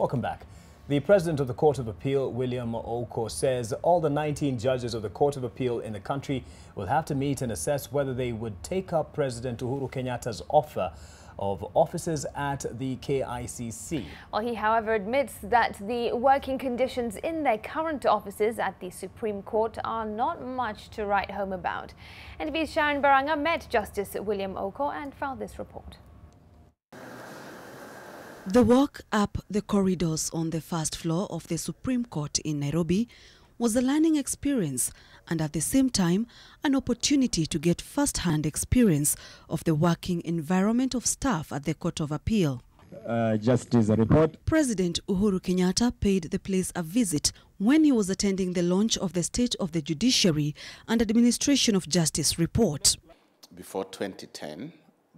Welcome back. The President of the Court of Appeal, William Oko, says all the 19 judges of the Court of Appeal in the country will have to meet and assess whether they would take up President Uhuru Kenyatta's offer of offices at the KICC. Well, he, however, admits that the working conditions in their current offices at the Supreme Court are not much to write home about. NTV's Sharon Baranga met Justice William Oko and filed this report. The walk up the corridors on the first floor of the Supreme Court in Nairobi was a learning experience and at the same time an opportunity to get first-hand experience of the working environment of staff at the Court of Appeal. Just as a report. President Uhuru Kenyatta paid the place a visit when he was attending the launch of the State of the Judiciary and Administration of Justice report. Before 2010,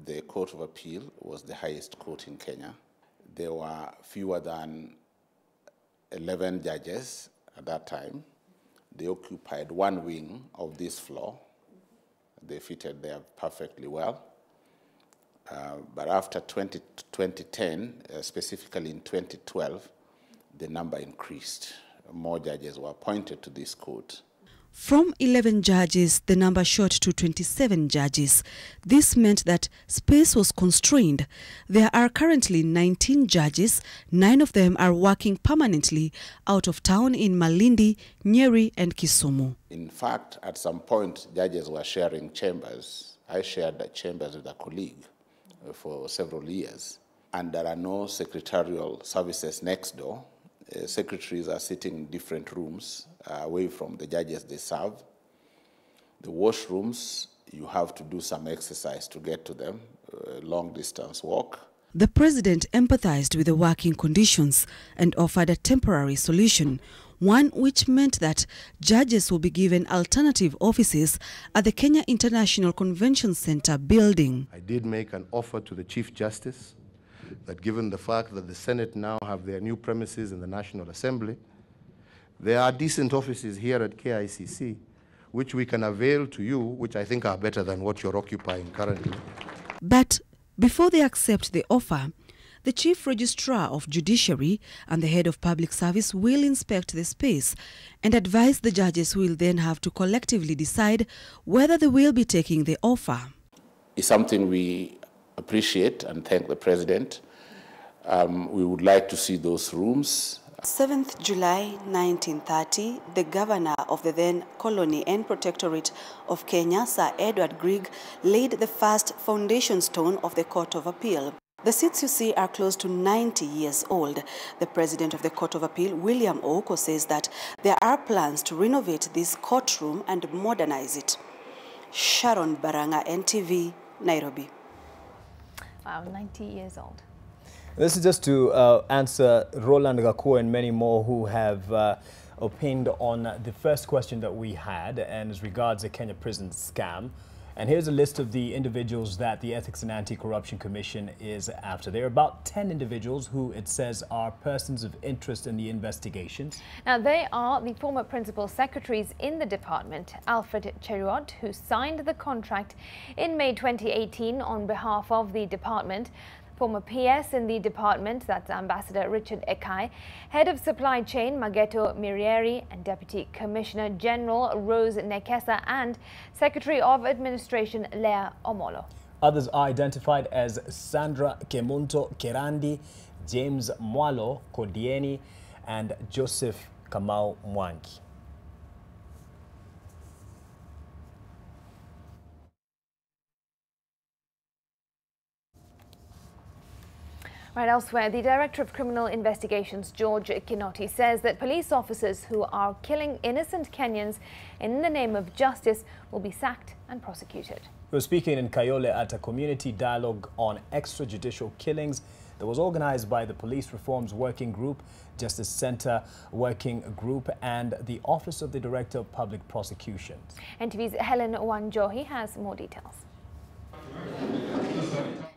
the Court of Appeal was the highest court in Kenya. There were fewer than 11 judges at that time. They occupied one wing of this floor. They fitted there perfectly well. But after 2010, specifically in 2012, the number increased. More judges were appointed to this court. From 11 judges, the number shot to 27 judges. This meant that space was constrained. There are currently 19 judges. 9 of them are working permanently out of town in Malindi, Nyeri and Kisumu. In fact, at some point, judges were sharing chambers. I shared the chambers with a colleague for several years. And there are no secretarial services next door. Secretaries are sitting in different rooms away from the judges they serve. The washrooms, you have to do some exercise to get to them, long distance walk. The president empathized with the working conditions and offered a temporary solution, one which meant that judges will be given alternative offices at the Kenya International Convention Center building. I did make an offer to the Chief Justice that given the fact that the Senate now have their new premises in the National Assembly, there are decent offices here at KICC which we can avail to you, which I think are better than what you're occupying currently. But before they accept the offer, the Chief Registrar of Judiciary and the Head of Public Service will inspect the space and advise the judges who will then have to collectively decide whether they will be taking the offer. It's something we appreciate and thank the President. We would like to see those rooms. 7th July 1930, the governor of the then colony and protectorate of Kenya, Sir Edward Grieg, laid the first foundation stone of the Court of Appeal. The seats you see are close to 90 years old. The President of the Court of Appeal, William Oko, says that there are plans to renovate this courtroom and modernize it. Sharon Baranga, NTV, Nairobi. Wow, 90 years old. This is just to answer Roland Gakuo and many more who have opined on the first question that we had, and as regards the Kenya prison scam. And here's a list of the individuals that the Ethics and Anti-Corruption Commission is after. There are about 10 individuals who it says are persons of interest in the investigations. Now, they are the former principal secretaries in the department, Alfred Cheruiyot, who signed the contract in May 2018 on behalf of the department, former PS in the department, that's Ambassador Richard Ekai, Head of Supply Chain Mageto Mirieri, and Deputy Commissioner General Rose Nekesa, and Secretary of Administration Leah Omolo. Others are identified as Sandra Kemunto Kerandi, James Mwalo Kodieni, and Joseph Kamau Mwangi. Right, elsewhere, the Director of Criminal Investigations, George Kinoti, says that police officers who are killing innocent Kenyans in the name of justice will be sacked and prosecuted. He was speaking in Kayole at a community dialogue on extrajudicial killings that was organized by the Police Reforms Working Group, Justice Center Working Group, and the Office of the Director of Public Prosecutions. NTV's Helen Wanjohi has more details.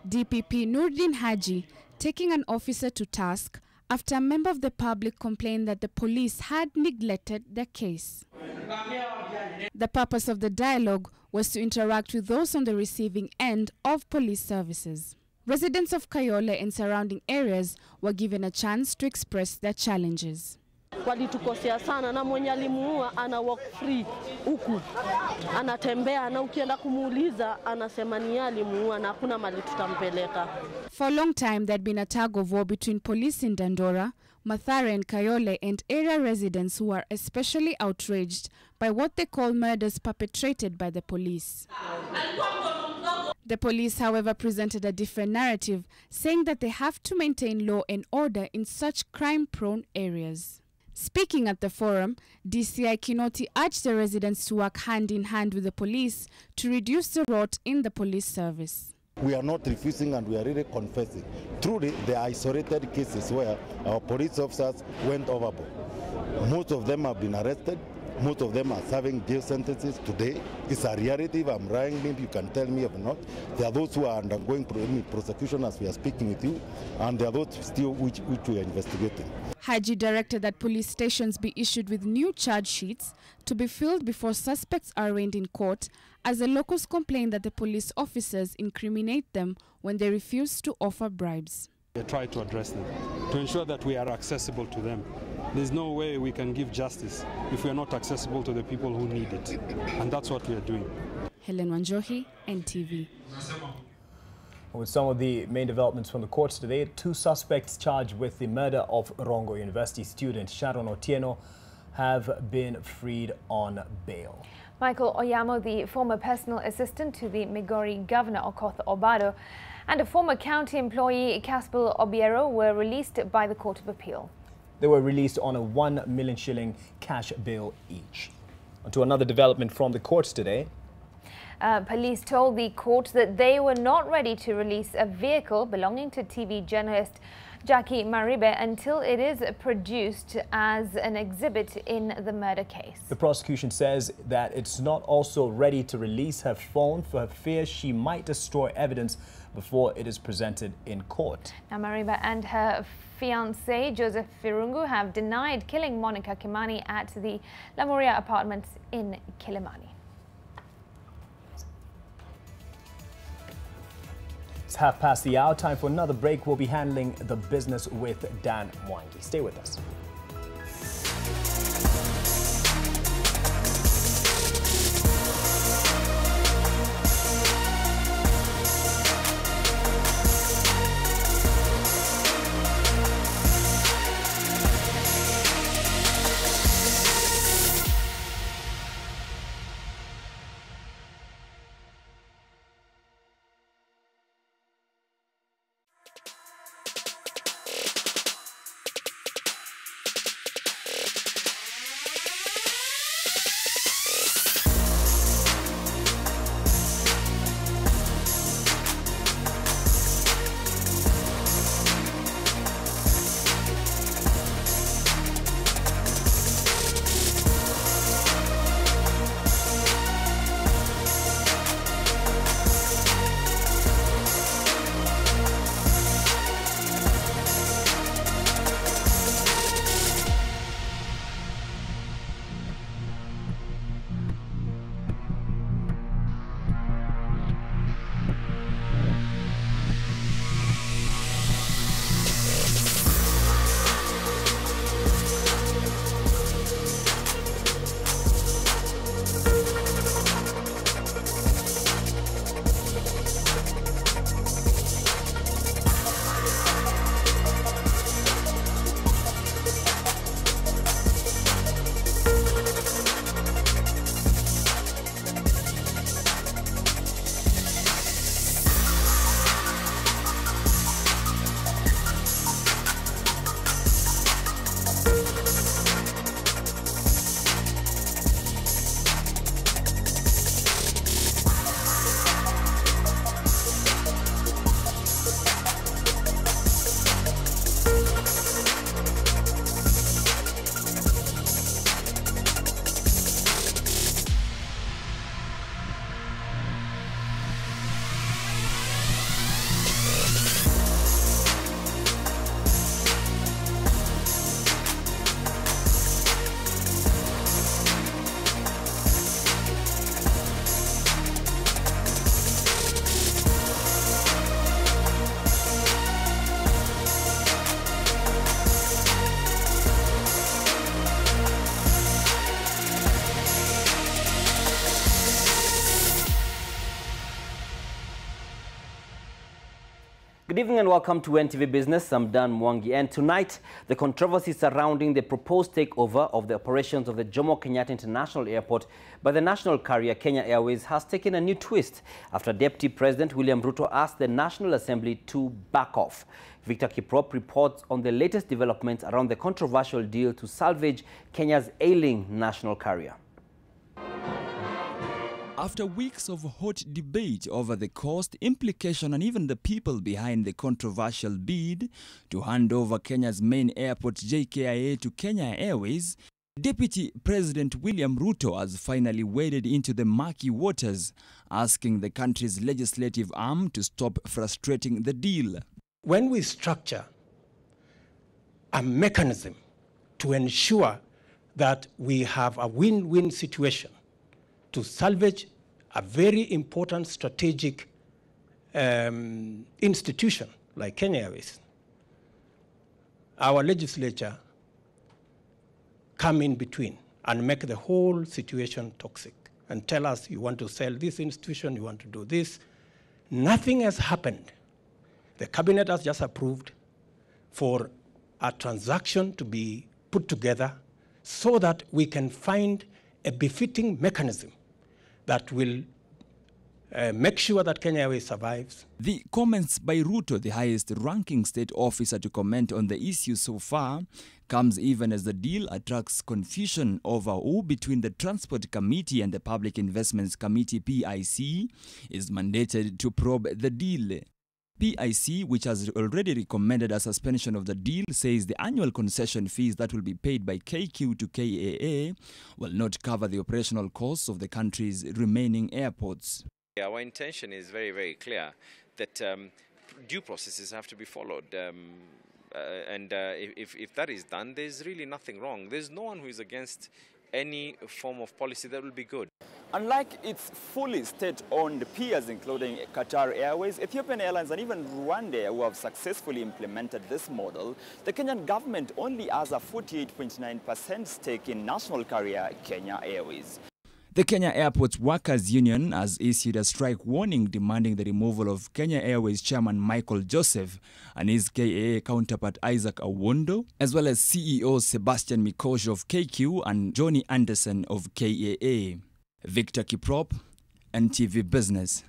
DPP Nurdin Haji taking an officer to task after a member of the public complained that the police had neglected their case. The purpose of the dialogue was to interact with those on the receiving end of police services. Residents of Kayole and surrounding areas were given a chance to express their challenges. Walitukosea sana na mwenye alimuua ana walk free huku. Anatembea na ukienda kumuuliza anasema ni alimuua na hakuna mali tutampeleka. For a long time there had been a tug of war between police in Dandora, Mathare and Kayole and area residents who are especially outraged by what they call murders perpetrated by the police. The police, however, presented a different narrative, saying that they have to maintain law and order in such crime-prone areas. Speaking at the forum, DCI Kinoti urged the residents to work hand in hand with the police to reduce the rot in the police service. We are not refusing and we are really confessing. Truly, there are isolated cases where our police officers went overboard. Most of them have been arrested. Most of them are serving jail sentences today. It's a reality. If I'm lying, maybe you can tell me if not. There are those who are undergoing prosecution as we are speaking with you, and there are those still which we are investigating. HIVI directed that police stations be issued with new charge sheets to be filled before suspects are arraigned in court, as the locals complain that the police officers incriminate them when they refuse to offer bribes. We try to address them, to ensure that we are accessible to them. There's no way we can give justice if we are not accessible to the people who need it. And that's what we are doing. Helen Wanjohi, NTV. With some of the main developments from the courts today, 2 suspects charged with the murder of Rongo University student Sharon Otieno have been freed on bail. Michael Oyamo, the former personal assistant to the Migori Governor Okoth Obado, and a former county employee Caspel Obiero were released by the Court of Appeal. They were released on a 1 million shilling cash bail each. On to another development from the courts today. Police told the court that they were not ready to release a vehicle belonging to TV journalist Jackie Maribe until it is produced as an exhibit in the murder case. The prosecution says that it's not also ready to release her phone for fear she might destroy evidence before it is presented in court. Now, Maribe and her fiancé Joseph Firungu have denied killing Monica Kimani at the Lamuria apartments in Kilimani. It's 1/2 the hour. Time for another break. We'll be handling the business with Dan Mwangi. Stay with us. Good evening and welcome to NTV Business. I'm Dan Mwangi, and tonight the controversy surrounding the proposed takeover of the operations of the Jomo Kenyatta International Airport by the national carrier Kenya Airways has taken a new twist after Deputy President William Ruto asked the National Assembly to back off. Victor Kiprop reports on the latest developments around the controversial deal to salvage Kenya's ailing national carrier. After weeks of hot debate over the cost, implication and even the people behind the controversial bid to hand over Kenya's main airport JKIA to Kenya Airways, Deputy President William Ruto has finally waded into the murky waters, asking the country's legislative arm to stop frustrating the deal. When we structure a mechanism to ensure that we have a win-win situation to salvage a very important strategic institution like Kenya Airways, our legislature come in between and make the whole situation toxic and tell us, you want to sell this institution, you want to do this. Nothing has happened. The cabinet has just approved for a transaction to be put together so that we can find a befitting mechanism that will make sure that Kenya Airways survives. The comments by Ruto, the highest-ranking state officer to comment on the issue so far, comes even as the deal attracts confusion over who between the Transport Committee and the Public Investments Committee, PIC, is mandated to probe the deal. PIC, which has already recommended a suspension of the deal, says the annual concession fees that will be paid by KQ to KAA will not cover the operational costs of the country's remaining airports. Our intention is very, very clear that due processes have to be followed. If that is done, there's really nothing wrong. There's no one who is against any form of policy that will be good. Unlike its fully state-owned peers, including Qatar Airways, Ethiopian Airlines, and even Rwanda, who have successfully implemented this model, the Kenyan government only has a 48.9% stake in national carrier Kenya Airways. The Kenya Airports Workers Union has issued a strike warning demanding the removal of Kenya Airways chairman Michael Joseph and his KAA counterpart Isaac Awondo, as well as CEO Sebastian Mikosh of KQ and Johnny Anderson of KAA. Victor Kiprop, NTV Business.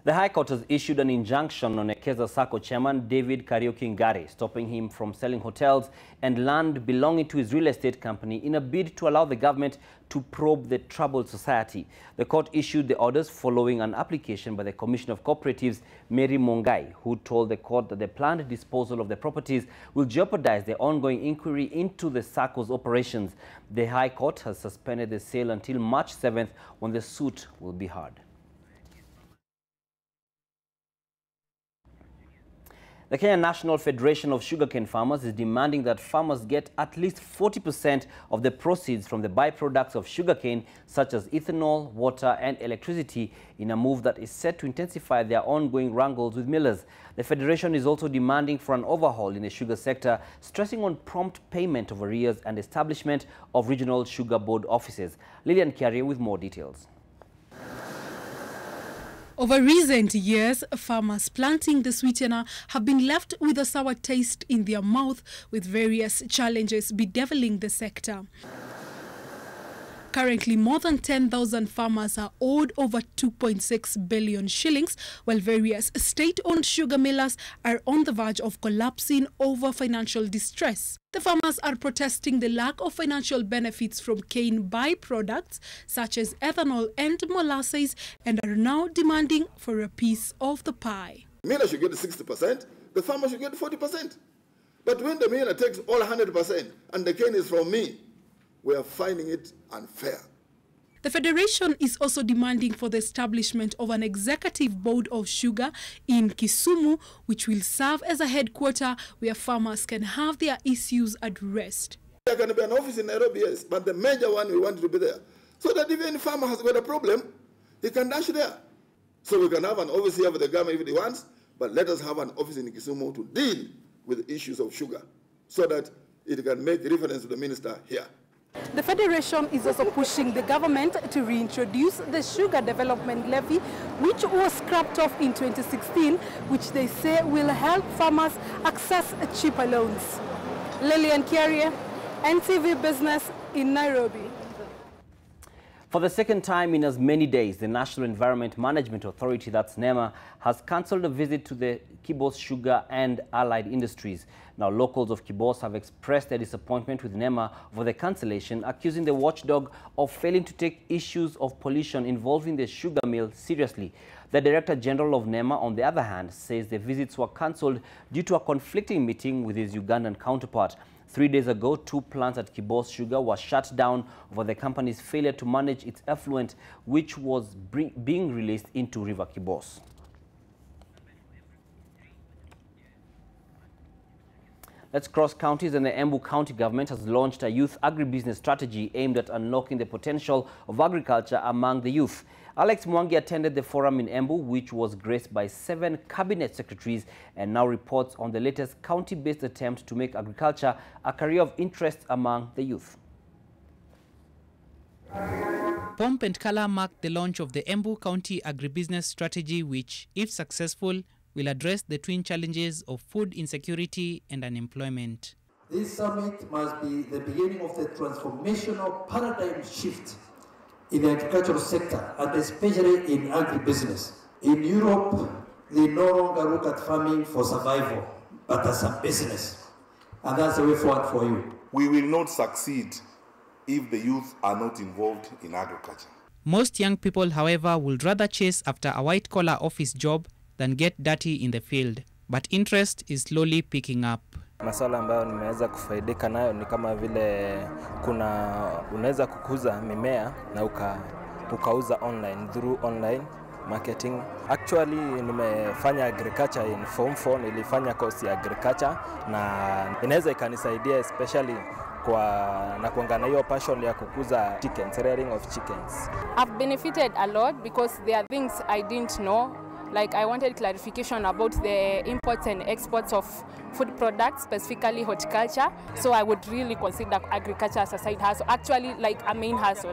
The High Court has issued an injunction on Ekeza Sacco chairman David Kariuki Ngari, stopping him from selling hotels and land belonging to his real estate company in a bid to allow the government to probe the troubled society. The court issued the orders following an application by the Commission of Cooperatives, Mary Mongai, who told the court that the planned disposal of the properties will jeopardize the ongoing inquiry into the Sacco's operations. The High Court has suspended the sale until March 7th, when the suit will be heard. The Kenya National Federation of Sugarcane Farmers is demanding that farmers get at least 40% of the proceeds from the byproducts of sugarcane, such as ethanol, water and electricity, in a move that is set to intensify their ongoing wrangles with millers. The federation is also demanding for an overhaul in the sugar sector, stressing on prompt payment of arrears and establishment of regional sugar board offices. Lillian Kiarie with more details. Over recent years, farmers planting the sweetener have been left with a sour taste in their mouth, with various challenges bedeviling the sector. Currently, more than 10,000 farmers are owed over 2.6 billion shillings, while various state-owned sugar millers are on the verge of collapsing over financial distress. The farmers are protesting the lack of financial benefits from cane byproducts such as ethanol and molasses, and are now demanding for a piece of the pie. Miller should get 60%, the farmer should get 40%. But when the miller takes all 100% and the cane is from me, we are finding it unfair. The Federation is also demanding for the establishment of an executive board of sugar in Kisumu, which will serve as a headquarter where farmers can have their issues addressed. There can be an office in Nairobi, yes, but the major one we want to be there, so that if any farmer has got a problem, he can dash there. So we can have an office here for the government if he wants, but let us have an office in Kisumu to deal with issues of sugar, so that it can make reference to the minister here. The Federation is also pushing the government to reintroduce the sugar development levy, which was scrapped off in 2016, which they say will help farmers access cheaper loans. Lillian Kiarie, NTV Business in Nairobi. For the second time in as many days, the National Environment Management Authority, that's NEMA, has cancelled a visit to the Kibos Sugar and allied industries. Now, locals of Kibos have expressed their disappointment with NEMA over the cancellation, accusing the watchdog of failing to take issues of pollution involving the sugar mill seriously. The Director General of NEMA, on the other hand, says the visits were cancelled due to a conflicting meeting with his Ugandan counterpart. 3 days ago, 2 plants at Kibos Sugar were shut down over the company's failure to manage its effluent, which was being released into River Kibos. Let's cross counties, and the Embu County government has launched a youth agribusiness strategy aimed at unlocking the potential of agriculture among the youth. Alex Mwangi attended the forum in Embu, which was graced by 7 cabinet secretaries, and now reports on the latest county-based attempt to make agriculture a career of interest among the youth. Pomp and colour marked the launch of the Embu County agribusiness strategy, which, if successful, will address the twin challenges of food insecurity and unemployment. This summit must be the beginning of the transformational paradigm shift in the agricultural sector, and especially in agribusiness. In Europe, they no longer look at farming for survival, but as a business. And that's the way forward for you. We will not succeed if the youth are not involved in agriculture. Most young people, however, would rather chase after a white-collar office job than get dirty in the field. But interest is slowly picking up. Masuala ambayo nimeweza kufaidika nayo ni kama vile unaweza kukuza mimea na ukauza online through online marketing. Actually nimefanya agriculture in Form 4, nilifanya course ya agriculture na inaweza ikanisaidia especially na kuangana hiyo passion ya kukuza chickens, rearing of chickens. I've benefited a lot because there are things I didn't know. Like I wanted clarification about the imports and exports of food products, specifically horticulture. So I would really consider agriculture as a side hustle, actually like a main hustle.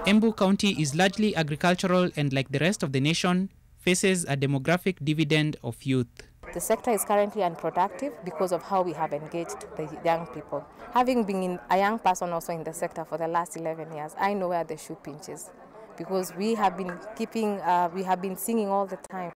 Embu County is largely agricultural and, like the rest of the nation, faces a demographic dividend of youth. The sector is currently unproductive because of how we have engaged the young people. Having been a young person also in the sector for the last 11 years, I know where the shoe pinches. Because we have been singing all the time.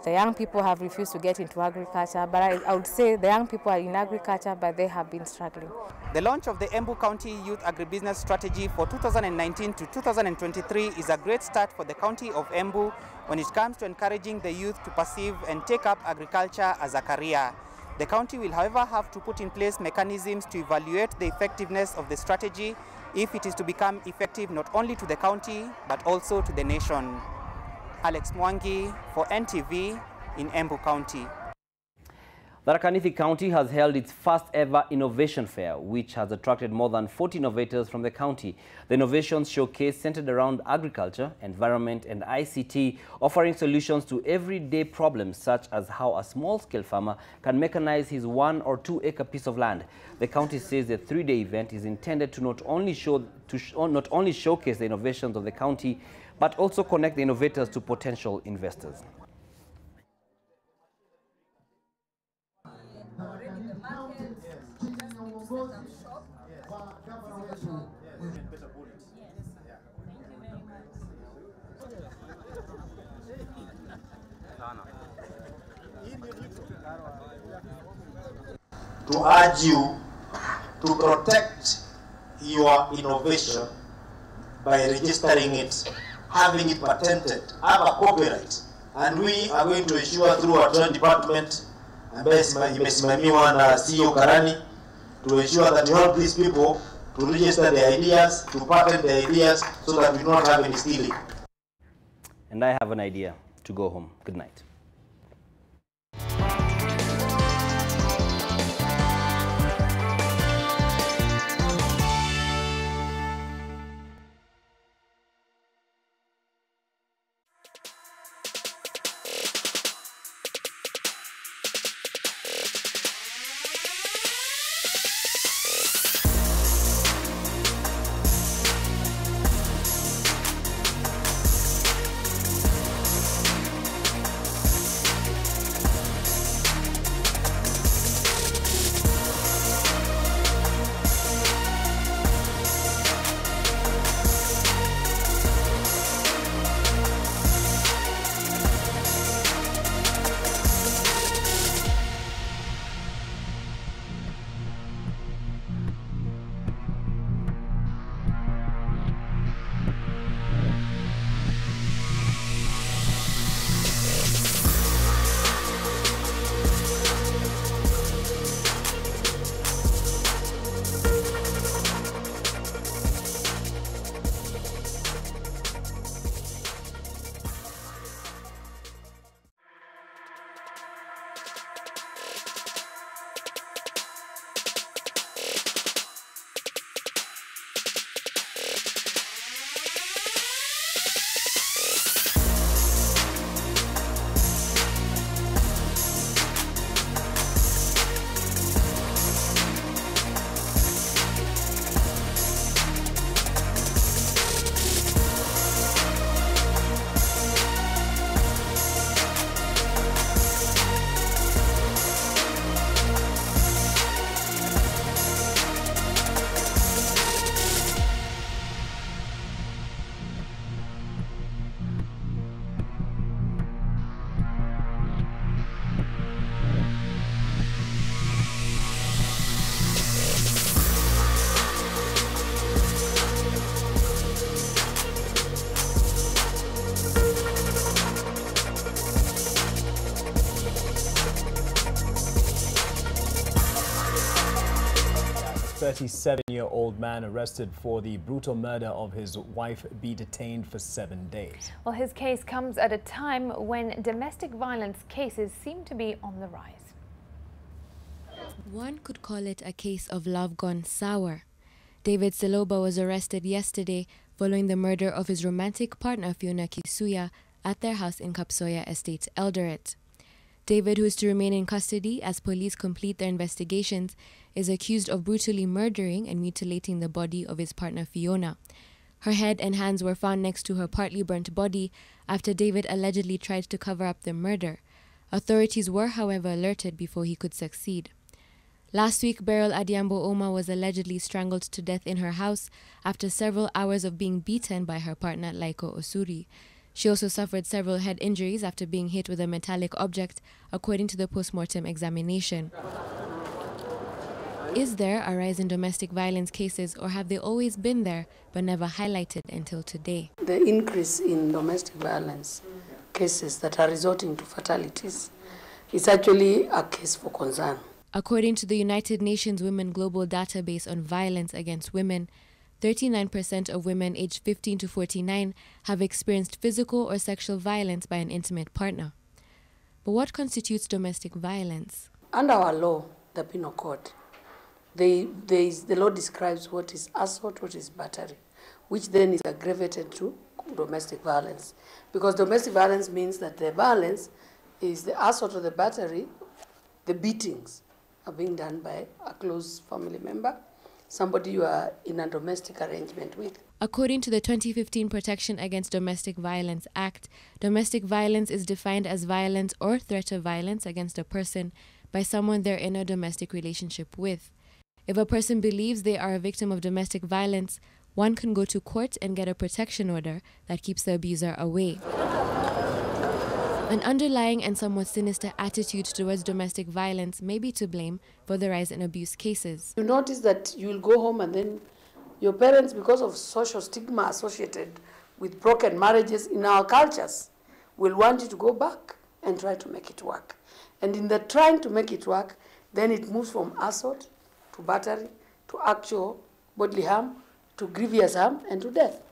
The young people have refused to get into agriculture, but I would say the young people are in agriculture, but they have been struggling. The launch of the Embu County Youth Agribusiness Strategy for 2019 to 2023 is a great start for the county of Embu when it comes to encouraging the youth to perceive and take up agriculture as a career. The county will, however, have to put in place mechanisms to evaluate the effectiveness of the strategy if it is to become effective not only to the county, but also to the nation. Alex Mwangi for NTV in Embu County. Tharaka Nithi County has held its first ever innovation fair, which has attracted more than 40 innovators from the county. The innovations showcase centered around agriculture, environment and ICT, offering solutions to everyday problems such as how a small-scale farmer can mechanize his 1 or 2 acre piece of land. The county says the 3-day event is intended to not only showcase the innovations of the county, but also connect the innovators to potential investors. To urge you to protect your innovation by registering it, having it patented, have a copyright, and we are going to ensure through our joint department ambaye imesimamiwa na CEO Karani to ensure that you help these people to register their ideas, to patent their ideas, so that we do not have any stealing. And I have an idea to go home. Good night. 37-year-old man arrested for the brutal murder of his wife be detained for 7 days. Well, his case comes at a time when domestic violence cases seem to be on the rise. One could call it a case of love gone sour. David Siloba was arrested yesterday following the murder of his romantic partner Fiona Kisuya at their house in Kapsoya Estate, Eldoret. David, who is to remain in custody as police complete their investigations, is accused of brutally murdering and mutilating the body of his partner Fiona. Her head and hands were found next to her partly burnt body after David allegedly tried to cover up the murder. Authorities were, however, alerted before he could succeed. Last week, Beryl Adiambo Oma was allegedly strangled to death in her house after several hours of being beaten by her partner Laiko Osuri. She also suffered several head injuries after being hit with a metallic object, according to the post-mortem examination. Is there a rise in domestic violence cases, or have they always been there but never highlighted until today? The increase in domestic violence cases that are resorting to fatalities is actually a case for concern. According to the United Nations Women Global Database on Violence Against Women, 39% of women aged 15 to 49 have experienced physical or sexual violence by an intimate partner. But what constitutes domestic violence? Under our law, the Penal Code, the law describes what is assault, what is battery, which then is aggravated to domestic violence. Because domestic violence means that the violence is the assault or the battery, the beatings are being done by a close family member, somebody you are in a domestic arrangement with. According to the 2015 Protection Against Domestic Violence Act, domestic violence is defined as violence or threat of violence against a person by someone they're in a domestic relationship with. If a person believes they are a victim of domestic violence, one can go to court and get a protection order that keeps the abuser away. An underlying and somewhat sinister attitude towards domestic violence may be to blame for the rise in abuse cases. You notice that you will go home and then your parents, because of social stigma associated with broken marriages in our cultures, will want you to go back and try to make it work. And in the trying to make it work, then it moves from assault to battery to actual bodily harm to grievous harm and to death.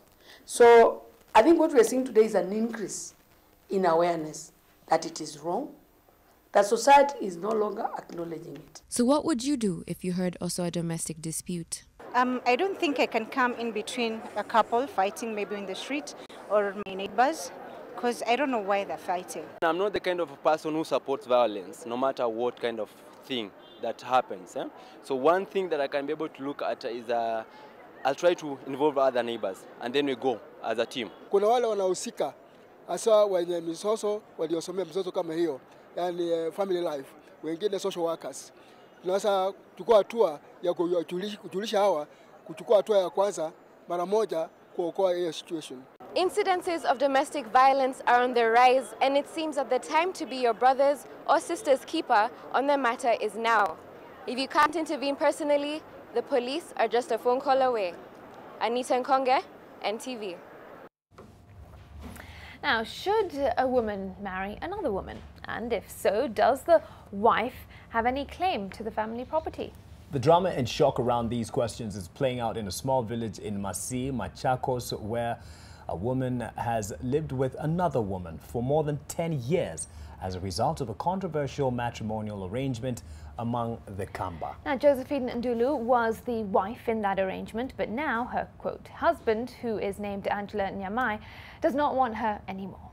So I think what we're seeing today is an increase in awareness that it is wrong, that society is no longer acknowledging it. So what would you do if you heard also a domestic dispute? I don't think I can come in between a couple fighting maybe in the street or my neighbors, because I don't know why they're fighting. I'm not the kind of person who supports violence, no matter what kind of thing that happens. So one thing that I can be able to look at is I'll try to involve other neighbors, and then we go as a team. Kuna wale wanahusika hasa wenye mizozo waliosomea mizozo kama hiyo, yani family life, wengine social workers. Tunaweza kuchukua hatua ya kujulisha hawa, kuchukua hatua ya kwanza mara moja kuokoa hiyo situation. Incidences of domestic violence are on the rise, and it seems that the time to be your brother's or sister's keeper on the matter is now. If you can't intervene personally, the police are just a phone call away. Anita Nkonge, NTV. Now, should a woman marry another woman? And if so, does the wife have any claim to the family property? The drama and shock around these questions is playing out in a small village in Masi, Machakos, where a woman has lived with another woman for more than 10 years as a result of a controversial matrimonial arrangement among the Kamba. Now, Josephine Ndulu was the wife in that arrangement, but now her, quote, husband, who is named Angela Nyamai, does not want her anymore.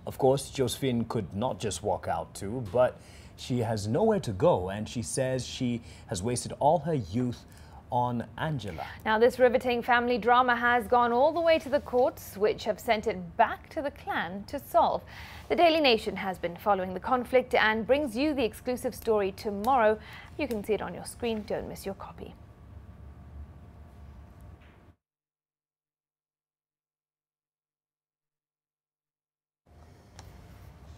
Of course, Josephine could not just walk out too, but she has nowhere to go, and she says she has wasted all her youth on Angela. Now, this riveting family drama has gone all the way to the courts, which have sent it back to the clan to solve. The Daily Nation has been following the conflict and brings you the exclusive story tomorrow. You can see it on your screen. Don't miss your copy.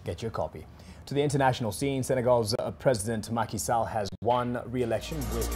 Get your copy. To the international scene, Senegal's President Macky Sall has won re-election with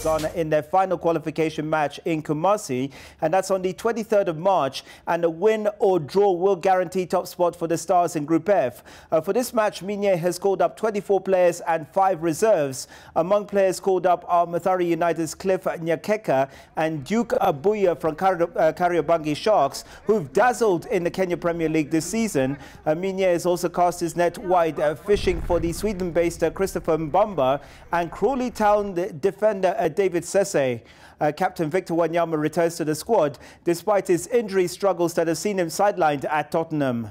on in their final qualification match in Kumasi, and that's on the 23rd of March. And a win or draw will guarantee top spot for the Stars in Group F. For this match, Minye has called up 24 players and 5 reserves. Among players called up are Mathare United's Cliff Nyakeka and Duke Abuya from Kariobangi Sharks, who've dazzled in the Kenya Premier League this season. Minye has also cast his net wide, fishing for the Sweden-based Christopher Mbamba and Crawley Town defender David Sese. Captain Victor Wanyama returns to the squad despite his injury struggles that have seen him sidelined at Tottenham.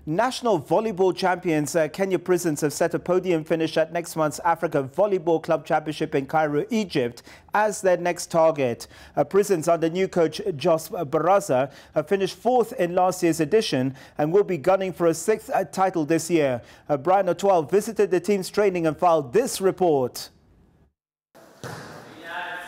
National volleyball champions Kenya Prisons have set a podium finish at next month's Africa Volleyball Club Championship in Cairo, Egypt, as their next target. Prisons under new coach Jos Baraza finished 4th in last year's edition and will be gunning for a 6th title this year. Brian Otwal visited the team's training and filed this report.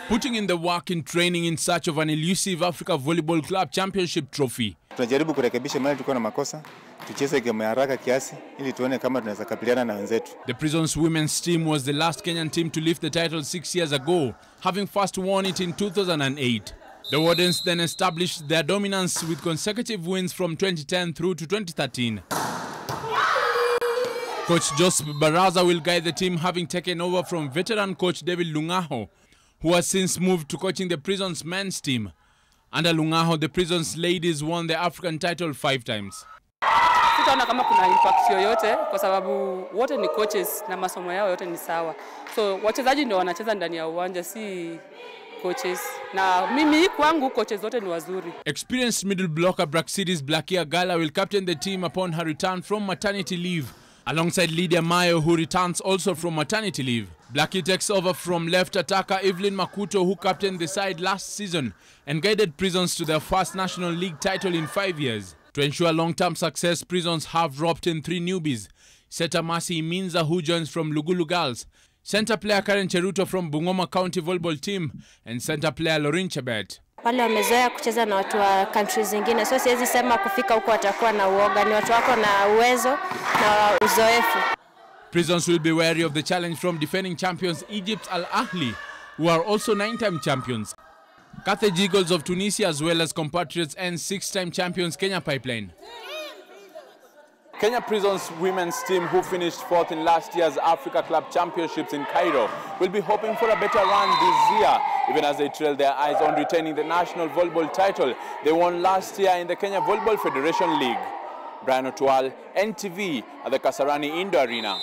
Putting in the work in training in search of an elusive Africa Volleyball Club Championship trophy. Tunajaribu kurekebisha mahali tulikuwa na makosa, tucheze game ya haraka kiasi ili tuone kama tunaweza kabiliana na wenzetu. The Prisons women's team was the last Kenyan team to lift the title 6 years ago, having first won it in 2008. The Wardens then established their dominance with consecutive wins from 2010 through to 2013. Coach Jos Baraza will guide the team, having taken over from veteran coach David Lungaho, who has since moved to coaching the Prisons men's team. Under Lungaho, the Prisons ladies won the African title 5 times. Sitaona kama kuna impact yoyote kwa sababu wote ni coaches na masomo yao yote ni sawa. So wachezaji ndio wanacheza ndani ya uwanja, si coaches. Na mimi kwangu coaches wote ni wazuri. Experienced middle blocker Braxides Blakia Gala will captain the team upon her return from maternity leave, alongside Lydia Mayo, who returns also from maternity leave. Blackie takes over from left attacker Evelyn Makuto, who captained the side last season and guided Prisons to their first National League title in 5 years. To ensure long-term success, Prisons have roped in 3 newbies. Setter Masi Minza, who joins from Lugulu Girls, center player Karen Cheruto from Bungoma County Volleyball Team, and center player Lorin Chebet. Wale wamezoea kucheza na watu wa countries zingine, so siwezi sema kufika huko watakuwa na uoga, ni watu wako na uwezo na uzoefu. Prisons will be wary of the challenge from defending champions Egypt Al Ahly, who are also 9-time champions. Carthage Eagles of Tunisia, as well as compatriots and 6-time champions Kenya Pipeline. Kenya Prisons women's team, who finished 4th in last year's Africa Club Championships in Cairo, will be hoping for a better run this year, even as they trail their eyes on retaining the national volleyball title they won last year in the Kenya Volleyball Federation League. Brian Otwal, NTV at the Kasarani Indoor Arena.